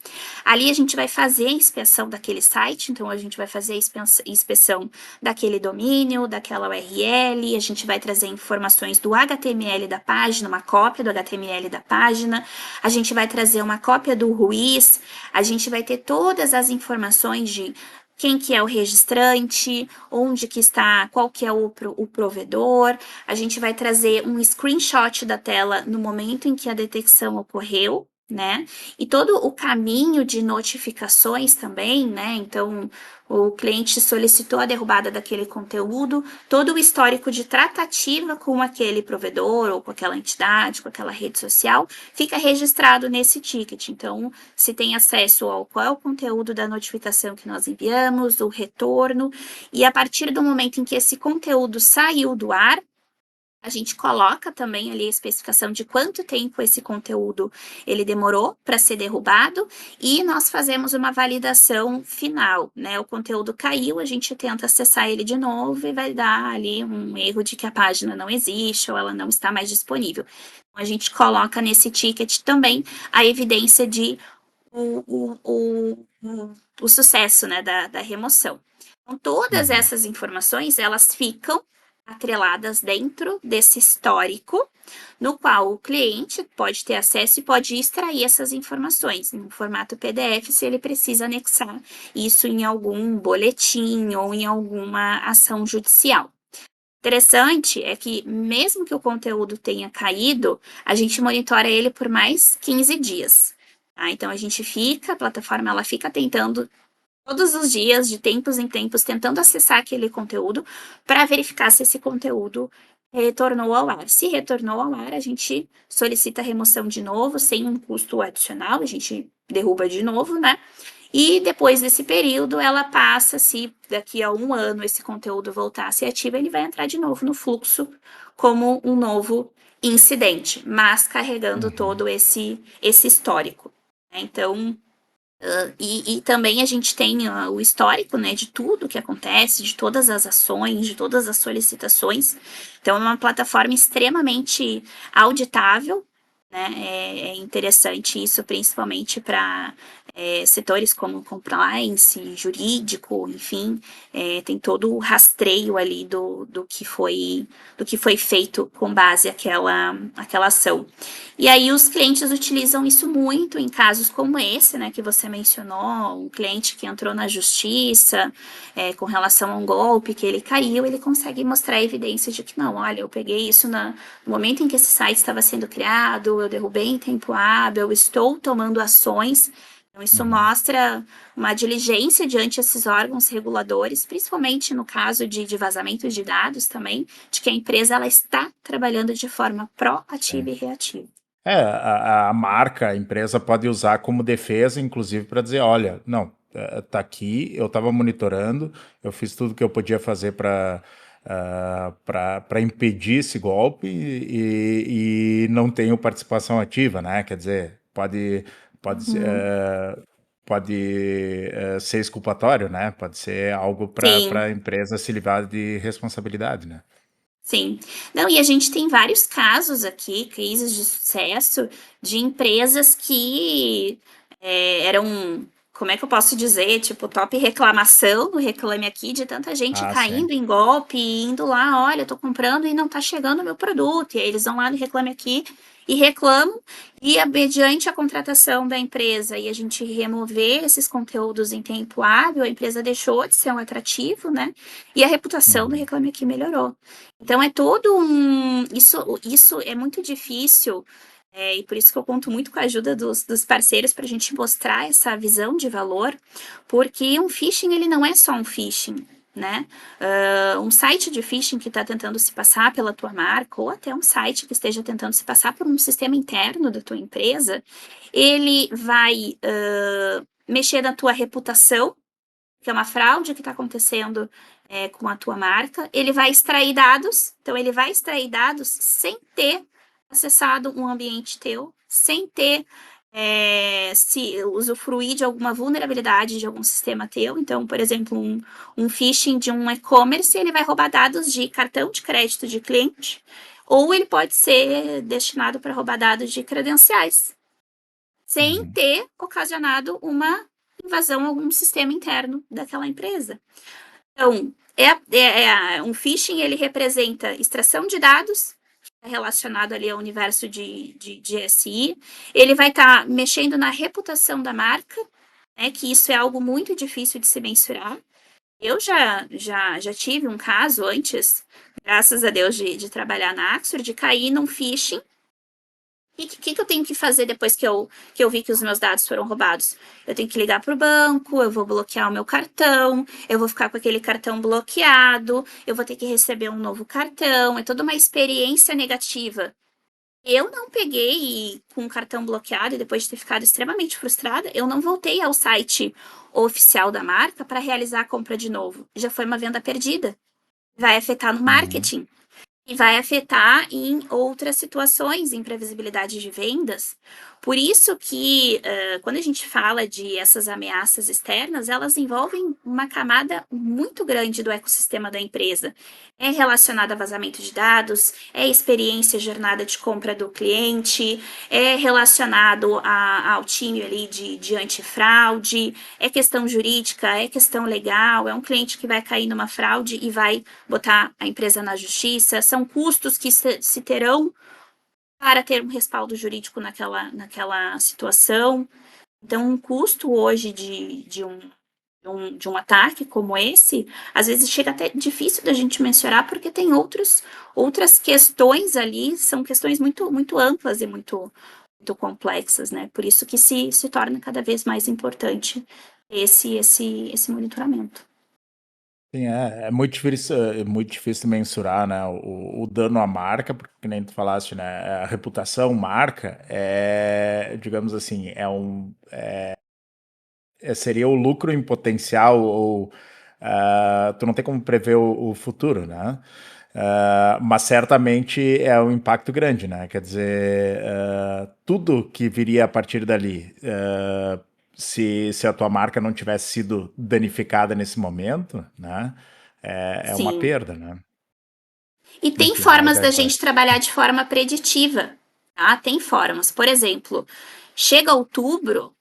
Ali a gente vai fazer a inspeção daquele site, então a gente vai fazer a inspeção daquele domínio, daquela URL, a gente vai trazer informações do HTML da página, uma cópia do HTML da página, a gente vai trazer uma cópia do RUIS, a gente vai ter todas as informações de quem que é o registrante, onde que está, qual que é o provedor, a gente vai trazer um screenshot da tela no momento em que a detecção ocorreu, né? E todo o caminho de notificações também, né? Então, o cliente solicitou a derrubada daquele conteúdo, todo o histórico de tratativa com aquele provedor ou com aquela entidade, com aquela rede social, fica registrado nesse ticket. Então, se tem acesso ao qual é o conteúdo da notificação que nós enviamos, o retorno, e a partir do momento em que esse conteúdo saiu do ar, a gente coloca também ali a especificação de quanto tempo esse conteúdo ele demorou para ser derrubado e nós fazemos uma validação final, né? O conteúdo caiu, a gente tenta acessar ele de novo e vai dar ali um erro de que a página não existe ou ela não está mais disponível. Então, a gente coloca nesse ticket também a evidência de o sucesso, né, da remoção. Então, todas essas informações, elas ficam atreladas dentro desse histórico, no qual o cliente pode ter acesso e pode extrair essas informações em formato PDF, se ele precisa anexar isso em algum boletim ou em alguma ação judicial. Interessante é que, mesmo que o conteúdo tenha caído, a gente monitora ele por mais 15 dias. Tá? Então, a plataforma ela fica tentando todos os dias, de tempos em tempos, tentando acessar aquele conteúdo para verificar se esse conteúdo retornou ao ar. Se retornou ao ar, a gente solicita a remoção de novo, sem um custo adicional, a gente derruba de novo, né? E depois desse período, ela passa, se daqui a um ano esse conteúdo voltar a ser ativo, ele vai entrar de novo no fluxo como um novo incidente, mas carregando todo esse histórico. Né? Então, e também a gente tem o histórico, né, de tudo que acontece, de todas as ações, de todas as solicitações. Então, é uma plataforma extremamente auditável, né? É interessante isso, principalmente para setores como compliance, jurídico, enfim, tem todo o rastreio ali do que foi feito com base àquela ação. E aí os clientes utilizam isso muito em casos como esse, né, que você mencionou, um cliente que entrou na justiça com relação a um golpe que ele caiu, ele consegue mostrar evidência de que não, olha, eu peguei isso no momento em que esse site estava sendo criado, eu derrubei em tempo hábil, eu estou tomando ações. Então, isso mostra uma diligência diante esses órgãos reguladores, principalmente no caso de vazamento de dados também, de que a empresa ela está trabalhando de forma proativa e reativa. A marca, a empresa pode usar como defesa, inclusive, para dizer, olha, não, tá aqui, eu estava monitorando, eu fiz tudo que eu podia fazer para impedir esse golpe e não tenho participação ativa, né? Quer dizer, pode ser, ser exculpatório, né? Pode ser algo para a empresa se livrar de responsabilidade, né? Sim. Não, e a gente tem vários casos aqui, cases de sucesso, de empresas que eram, como é que eu posso dizer, tipo, top reclamação no Reclame Aqui, de tanta gente caindo em golpe, indo lá, olha, eu tô comprando e não tá chegando o meu produto. E aí eles vão lá no Reclame Aqui e reclamam, e mediante a contratação da empresa e a gente remover esses conteúdos em tempo hábil, a empresa deixou de ser um atrativo, né? E a reputação do Reclame Aqui melhorou. Então é todo um. Isso é muito difícil, e por isso que eu conto muito com a ajuda dos parceiros para a gente mostrar essa visão de valor, porque um phishing ele não é só um phishing. Né? Um site de phishing que está tentando se passar pela tua marca, ou até um site que esteja tentando se passar por um sistema interno da tua empresa, ele vai mexer na tua reputação, que é uma fraude que está acontecendo com a tua marca, ele vai extrair dados, então ele vai extrair dados sem ter acessado um ambiente teu, sem ter se usufruir de alguma vulnerabilidade de algum sistema teu. Então, por exemplo, um phishing de um e-commerce, ele vai roubar dados de cartão de crédito de cliente, ou ele pode ser destinado para roubar dados de credenciais, sem ter ocasionado uma invasão a algum sistema interno daquela empresa. Então, um phishing, ele representa extração de dados, relacionado ali ao universo de SI, ele vai estar mexendo na reputação da marca, né, que isso é algo muito difícil de se mensurar. Eu já tive um caso antes, graças a Deus, de trabalhar na Axor, de cair num phishing. E o que eu tenho que fazer depois que eu vi que os meus dados foram roubados? Eu tenho que ligar para o banco, eu vou bloquear o meu cartão, eu vou ficar com aquele cartão bloqueado, eu vou ter que receber um novo cartão, é toda uma experiência negativa. Eu não peguei com o cartão bloqueado e depois de ter ficado extremamente frustrada, eu não voltei ao site oficial da marca para realizar a compra de novo. Já foi uma venda perdida. Vai afetar no marketing. E vai afetar em outras situações, em previsibilidade de vendas. Por isso que, quando a gente fala de essas ameaças externas, elas envolvem uma camada muito grande do ecossistema da empresa. É relacionada a vazamento de dados, é experiência, jornada de compra do cliente, é relacionado ao time ali de antifraude, é questão jurídica, é questão legal, é um cliente que vai cair numa fraude e vai botar a empresa na justiça, são custos que se terão para ter um respaldo jurídico naquela situação. Então, um custo hoje de um ataque como esse, às vezes chega até difícil da gente mensurar, porque tem outras questões ali, são questões muito, muito amplas e muito complexas, né? Por isso que se torna cada vez mais importante esse monitoramento. Sim, é muito difícil mensurar, né, o dano à marca, porque que nem tu falaste, né, a reputação marca digamos assim, seria o lucro em potencial ou tu não tem como prever o futuro, né? Mas certamente é um impacto grande, né? Quer dizer, tudo que viria a partir dali, se a tua marca não tivesse sido danificada nesse momento, né? É uma Sim. perda, né? E tem Enfim, mas formas da gente trabalhar de forma preditiva, tá? Tem formas. Por exemplo, chega outubro,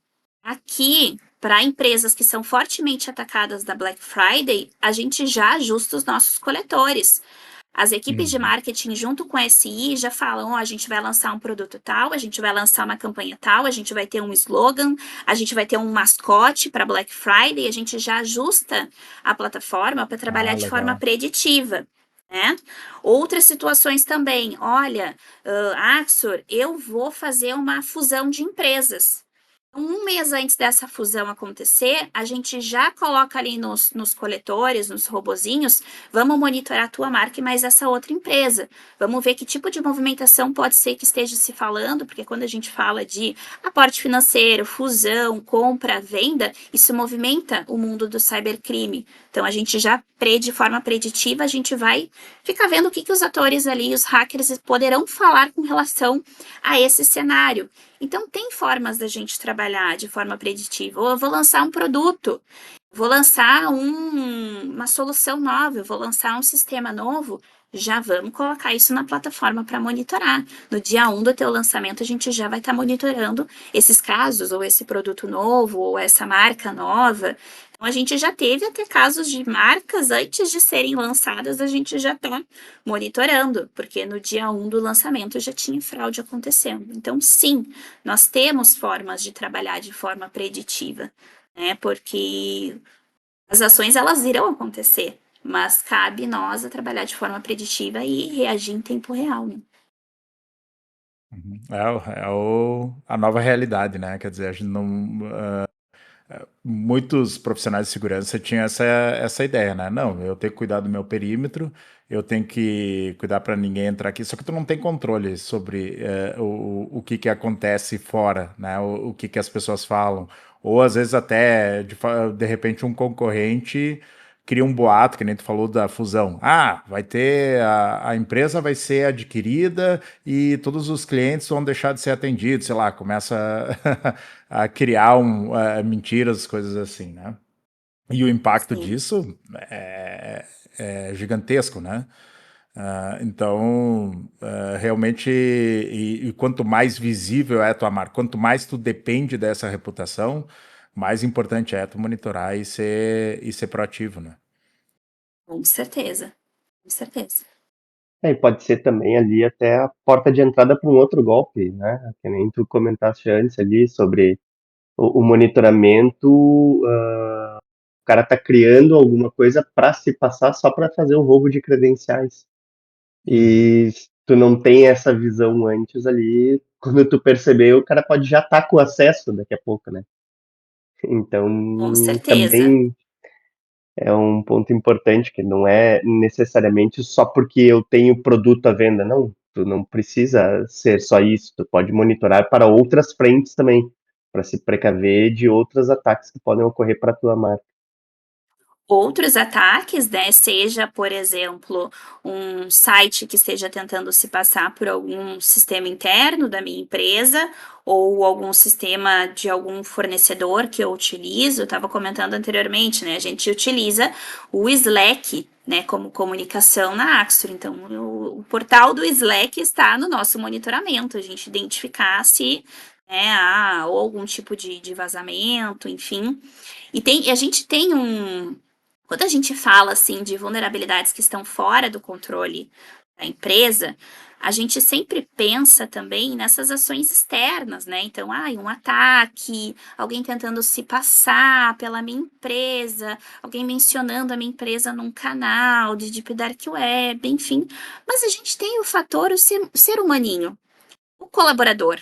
aqui, para empresas que são fortemente atacadas da Black Friday, a gente já ajusta os nossos coletores. As equipes de marketing, junto com a SI, já falam: ó, a gente vai lançar um produto tal, a gente vai lançar uma campanha tal, a gente vai ter um slogan, a gente vai ter um mascote para Black Friday, a gente já ajusta a plataforma para trabalhar de forma legal. preditiva. Né? Outras situações também, olha, Axor, eu vou fazer uma fusão de empresas. Um mês antes dessa fusão acontecer, a gente já coloca ali nos coletores, nos robozinhos, vamos monitorar a tua marca e mais essa outra empresa. Vamos ver que tipo de movimentação pode ser que esteja se falando, porque quando a gente fala de aporte financeiro, fusão, compra, venda, isso movimenta o mundo do cybercrime. Então a gente já, de forma preditiva, a gente vai ficar vendo o que os atores ali, os hackers, poderão falar com relação a esse cenário. Então, tem formas da gente trabalhar de forma preditiva. Ou eu vou lançar um produto, vou lançar uma solução nova, eu vou lançar um sistema novo, já vamos colocar isso na plataforma para monitorar. No dia 1 do teu lançamento, a gente já vai estar monitorando esses casos, ou esse produto novo, ou essa marca nova. Então, a gente já teve até casos de marcas antes de serem lançadas, a gente já está monitorando, porque no dia 1 do lançamento já tinha fraude acontecendo. Então, sim, nós temos formas de trabalhar de forma preditiva, né? Porque as ações elas irão acontecer, mas cabe nós a trabalhar de forma preditiva e reagir em tempo real, né? A nova realidade, né? Quer dizer, a gente não. Muitos profissionais de segurança tinham essa ideia, né? Não, eu tenho que cuidar do meu perímetro, eu tenho que cuidar para ninguém entrar aqui, só que tu não tem controle sobre o que acontece fora, né? O que as pessoas falam, ou às vezes até de repente um concorrente cria um boato, que nem tu falou da fusão. Ah, vai ter, a empresa vai ser adquirida e todos os clientes vão deixar de ser atendidos, sei lá, começa a criar mentiras, coisas assim, né? E o impacto Sim. disso é gigantesco, né? Então, realmente, e quanto mais visível é a tua marca, quanto mais tu depende dessa reputação, mais importante é tu monitorar e ser proativo, né? Com certeza, com certeza. E pode ser também ali até a porta de entrada para um outro golpe, né? Que nem tu comentaste antes ali sobre o monitoramento, o cara tá criando alguma coisa para se passar só para fazer o roubo de credenciais. Uhum. E se tu não tem essa visão antes ali, quando tu perceber, o cara pode já estar com acesso daqui a pouco, né? Então, Com certeza. também é um ponto importante que não é necessariamente só porque eu tenho produto à venda, não. Tu não precisa ser só isso, tu pode monitorar para outras frentes também, para se precaver de outros ataques que podem ocorrer para a tua marca. Outros ataques, né, seja, por exemplo, um site que esteja tentando se passar por algum sistema interno da minha empresa ou algum sistema de algum fornecedor que eu utilizo. Eu estava comentando anteriormente, né, a gente utiliza o Slack, né, como comunicação na Axor. Então, o portal do Slack está no nosso monitoramento, a gente identificar se há ou algum tipo de vazamento, enfim. E a gente tem quando a gente fala assim de vulnerabilidades que estão fora do controle da empresa, a gente sempre pensa também nessas ações externas, né? Então, um ataque, alguém tentando se passar pela minha empresa, alguém mencionando a minha empresa num canal de Deep Dark Web, enfim. Mas a gente tem o fator, o ser humaninho, o colaborador.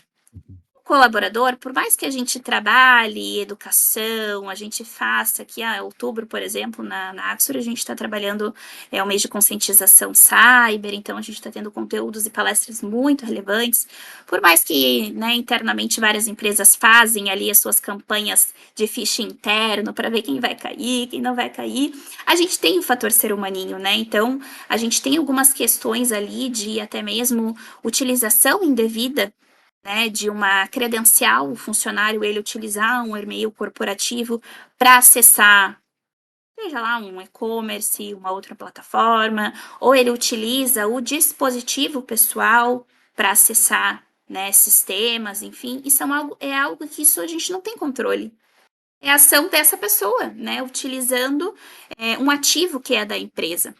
Colaborador, por mais que a gente trabalhe educação, a gente faça aqui, outubro, por exemplo, na Axor, a gente está trabalhando, o mês de conscientização cyber, então a gente está tendo conteúdos e palestras muito relevantes, por mais que, né, internamente várias empresas fazem ali as suas campanhas de phishing interno para ver quem vai cair, quem não vai cair, a gente tem o fator ser humaninho, né, então a gente tem algumas questões ali de até mesmo utilização indevida, né, de uma credencial, o funcionário ele utilizar um e-mail corporativo para acessar, seja lá um e-commerce, uma outra plataforma, ou ele utiliza o dispositivo pessoal para acessar, né, sistemas, enfim, isso é algo que isso a gente não tem controle. É a ação dessa pessoa, né, utilizando um ativo que é da empresa.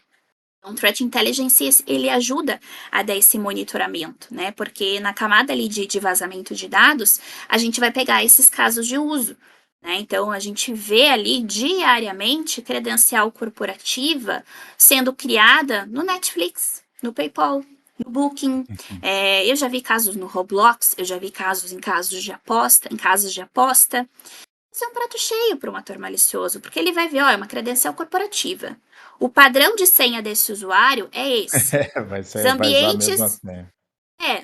Então, o Threat Intelligence, ele ajuda a dar esse monitoramento, né? Porque na camada ali de vazamento de dados, a gente vai pegar esses casos de uso, né? Então, a gente vê ali diariamente credencial corporativa sendo criada no Netflix, no PayPal, no Booking. Eu já vi casos no Roblox, eu já vi casos em casos de aposta, em casas de aposta. Isso é um prato cheio para um ator malicioso, porque ele vai ver, ó, é uma credencial corporativa. O padrão de senha desse usuário é esse. Os Vai usar a mesma ambientes, senha.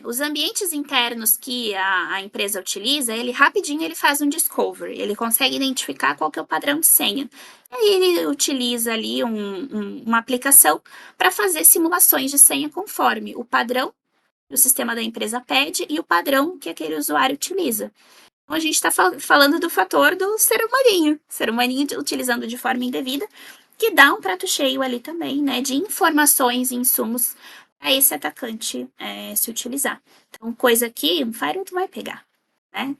os ambientes internos que a empresa utiliza, ele rapidinho ele faz um discovery, ele consegue identificar qual que é o padrão de senha. E aí ele utiliza ali uma aplicação para fazer simulações de senha conforme o padrão que o sistema da empresa pede e o padrão que aquele usuário utiliza. Então, a gente está falando do fator do ser humaninho utilizando de forma indevida, que dá um prato cheio ali também, né, de informações e insumos para esse atacante se utilizar. Então, coisa que um firewall vai pegar, né?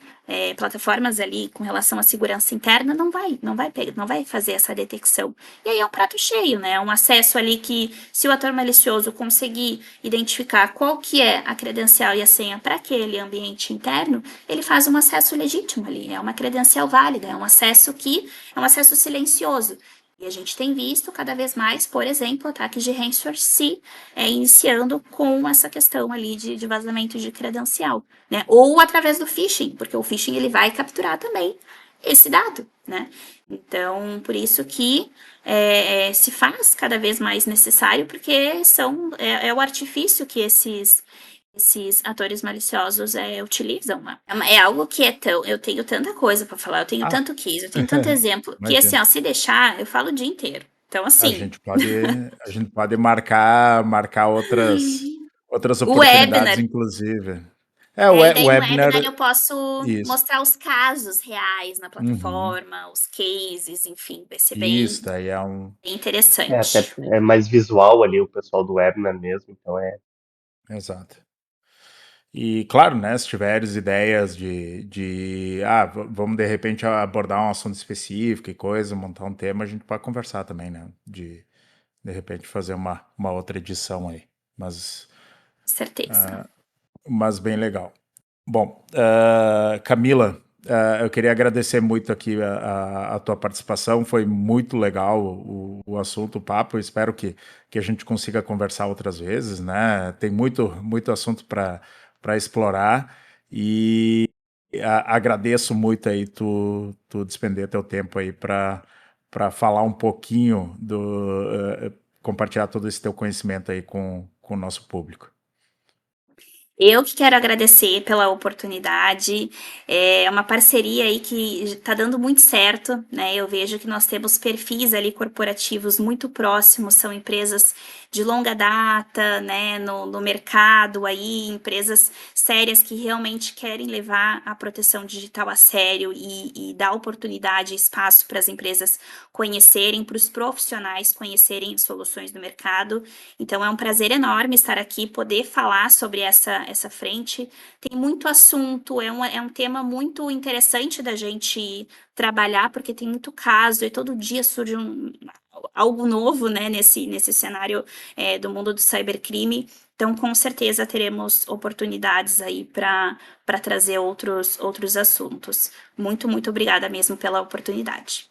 Plataformas ali com relação à segurança interna não vai fazer essa detecção. E aí é um prato cheio, né? Um acesso ali que, se o ator malicioso conseguir identificar qual que é a credencial e a senha para aquele ambiente interno, ele faz um acesso legítimo ali, é uma credencial válida, é um acesso silencioso. E a gente tem visto cada vez mais, por exemplo, ataques de ransomware se iniciando com essa questão ali de vazamento de credencial, né? Ou através do phishing, porque o phishing ele vai capturar também esse dado, né? Então, por isso que se faz cada vez mais necessário, porque é o artifício que esses atores maliciosos utilizam, né? É algo que eu tenho tanta coisa para falar, eu tenho Ah, tanto case, eu tenho tanto exemplo, que assim, imagino. ó, se deixar, eu falo o dia inteiro. Então, A assim, gente pode, a gente pode marcar outras o oportunidades, webinar. inclusive. E O daí no webinar, webinar eu posso isso. mostrar os casos reais na Uhum. plataforma, os cases, enfim, vai ser Isso, daí é um. bem Até interessante. é mais visual ali o pessoal do webinar mesmo, então Exato. E claro, né, se tiveres ideias vamos de repente abordar um assunto específico e coisa, montar um tema, a gente pode conversar também, né? De repente fazer uma outra edição aí. Mas, Certeza. mas bem legal. Bom, Camila, eu queria agradecer muito aqui a tua participação, foi muito legal o assunto, o papo, eu espero que a gente consiga conversar outras vezes, né? Tem muito assunto para explorar e agradeço muito aí tu despender teu tempo aí para falar um pouquinho compartilhar todo esse teu conhecimento aí com o nosso público. Eu que quero agradecer pela oportunidade. É uma parceria aí que está dando muito certo, né? Eu vejo que nós temos perfis ali corporativos muito próximos, são empresas de longa data, né? No mercado aí, empresas sérias que realmente querem levar a proteção digital a sério e dar oportunidade e espaço para as empresas conhecerem, para os profissionais conhecerem as soluções do mercado. Então é um prazer enorme estar aqui, poder falar sobre essa frente. Tem muito assunto, é um tema muito interessante da gente trabalhar, porque tem muito caso e todo dia surge algo novo, né, nesse cenário do mundo do cybercrime. Então, com certeza, teremos oportunidades aí para trazer outros assuntos. Muito obrigada mesmo pela oportunidade.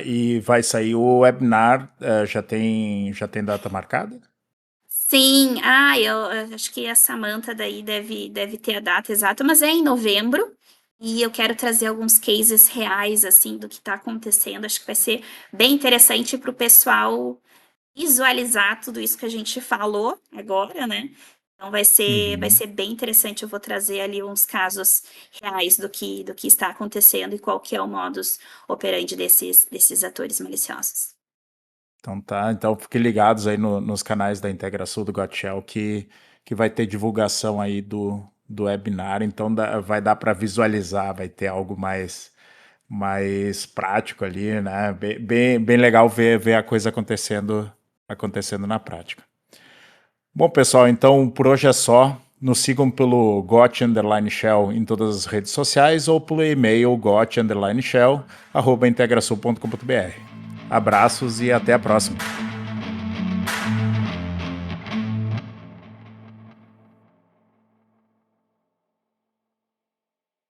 E vai sair o webinar, já tem data marcada? Sim, eu acho que a Samantha daí deve ter a data exata, mas é em novembro. E eu quero trazer alguns cases reais, assim, do que está acontecendo. Acho que vai ser bem interessante para o pessoal visualizar tudo isso que a gente falou agora, né? Então vai Uhum. ser bem interessante. Eu vou trazer ali uns casos reais do que está acontecendo e qual que é o modus operandi desses atores maliciosos. Então tá, então fiquem ligados aí nos canais da Integração do Gotshell que vai ter divulgação aí do webinar, então vai dar para visualizar, vai ter algo mais prático ali, né? Bem legal ver a coisa acontecendo na prática. Bom, pessoal, então por hoje é só. Nos sigam pelo got_shell em todas as redes sociais ou pelo e-mail got_shell@integrasul.com.br. Abraços e até a próxima.